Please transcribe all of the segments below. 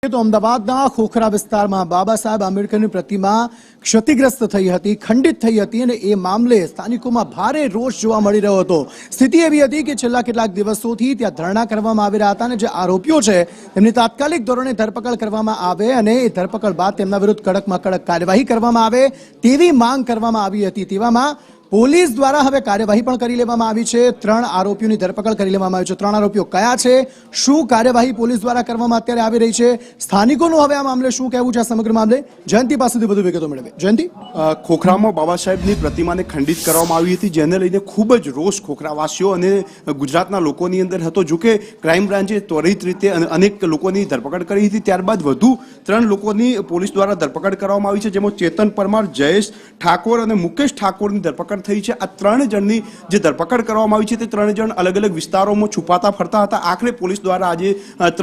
તો અમદાવાદના ખોખરા વિસ્તારમાં બાબા સાહેબ આંબેડકરની પ્રતિમા ક્ષતિગ્રસ્ત થઈ હતી, ખંડિત થઈ હતી અને એ મામલે સ્થાનિકોમાં ભારે રોષ જોવા મળી રહ્યો હતો। સ્થિતિ એવી હતી કે છેલ્લા કેટલાક દિવસોથી ત્યાં ધરણા કરવામાં આવી રહ્યા હતા અને જે આરોપીઓ છે તેમની તાત્કાલિક ધોરણે ધરપકડ કરવામાં આવે અને એ ધરપકડ બાદ તેમના વિરુદ્ધ કડકમાં કડક કાર્યવાહી કરવામાં આવે તેવી માંગ કરવામાં આવી હતી। તેવામાં પોલીસ દ્વારા હવે કાર્યવાહી પણ કરી લેવામાં આવી છે। 3 આરોપીઓની ધરપકડ કરી લેવામાં આવી છે। 3 આરોપીઓ કયા છે, શું કાર્યવાહી પોલીસ દ્વારા કરવામાં અત્યારે આવી રહી છે, સ્થાનિકોનું હવે આ મામલે શું કહેવું છે, આ સમગ્ર મામલે જયંતિ પાસેથી વધુ વિગતો મેળવે। જયંતિ, ખોખરામાં બાબા સાહેબની પ્રતિમાને ખંડિત કરવામાં આવી હતી, જેને લઈને ખૂબ જ રોષ ખોખરાવાસીઓ અને ગુજરાતના લોકોની અંદર હતો। જો કે ક્રાઇમ બ્રાન્ચે ત્વરિત રીતે અનેક લોકોની ધરપકડ કરી હતી, ત્યારબાદ વધુ 3 લોકોની પોલીસ દ્વારા ધરપકડ કરવામાં આવી છે, જેમાં ચેતન પરમાર, જયેશ ઠાકોર અને મુકેશ ઠાકોરની ધરપકડ થઈ છે। આ 3 જણની જે ધરપકડ કરવામાં આવી છે તે 3 જણ અલગ અલગ વિસ્તારોમાં છુપાતા ફરતા હતા। આખરે પોલીસ દ્વારા આજે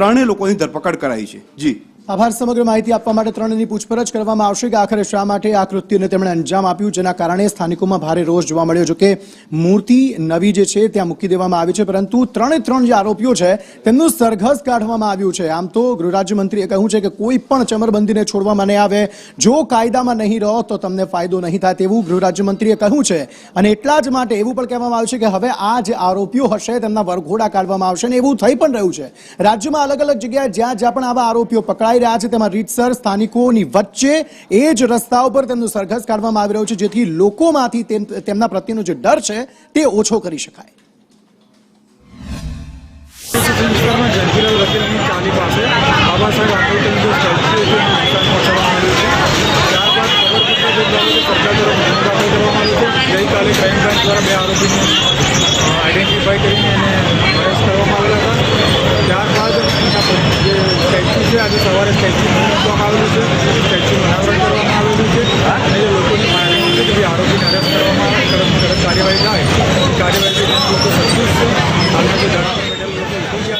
3 લોકોની ધરપકડ કરાઈ છે। જી આભાર। સમગ્ર માહિતી આપવા માટે 3ની પૂછપરછ કરવામાં આવશે કે આખરે શા માટે આ કૃત્યને તેમણે અંજામ આપ્યું, જેના કારણે સ્થાનિકોમાં ભારે રોષ જોવા મળ્યો। જો કે મૂર્તિ નવી જે છે ત્યાં મૂકી દેવામાં આવી છે, પરંતુ 3 જે આરોપીઓ છે તેમનું સરઘસ કાઢવામાં આવ્યું છે। આમ તો ગૃહ રાજ્યમંત્રીએ કહ્યું છે કે કોઈ પણ ચમરબંધીને છોડવામાં નહીં આવે, જો કાયદામાં નહીં રહો તો તમને ફાયદો નહીં થાય તેવું ગૃહ રાજ્યમંત્રીએ કહ્યું છે। અને એટલા જ માટે એવું પણ કહેવામાં આવ્યું છે કે હવે આ જે આરોપીઓ હશે તેમના વરઘોડા કાઢવામાં આવશે અને એવું થઈ પણ રહ્યું છે। રાજ્યમાં અલગ અલગ જગ્યાએ જ્યાં પણ આવા આરોપીઓ પકડાઈ રહ્યા છે તેમાં રીતસર સ્થાનિકોની વચ્ચે એ જ રસ્તાઓ પર તેમનું સરઘસ કાઢવામાં આવી રહ્યું છે, જેથી લોકોમાંથી તેમના પ્રત્યેનો જે ડર છે તે ઓછો કરી શકાય। જંજીલાલ વકીલની ચાલી પાસે બાબા સાહેબ આંબેડકરનું જે સ્ટેચ્યુ છે નુકસાન પહોંચાડવામાં આવ્યું છે। ત્યારબાદ ખબર પડતા જે લોકો સરકાર દ્વારા ગુનો દાખલ કરવામાં આવ્યો છે। ગઈકાલે ક્રાઇમ બ્રાન્ચ દ્વારા 2 આરોપીને આઈડેન્ટિફાઈ કરીને એને અરેસ્ટ કરવામાં આવેલા હતા। ત્યારબાદ જે સ્ટેચ્યુ છે આજે સવારે સ્ટેચ્યુ મૂકવામાં આવેલું છે, સ્ટેચ્યુનું અનાવરણ કરવામાં આવેલું છે અને જે લોકોની માંગણી છે કે જે આરોપીને અરેસ્ટ કરવામાં આવે, કડકમાં કડક કાર્યવાહી થાય, એ કાર્યવાહીથી લોકો સંતુષ્ટ છે। હાલમાં જે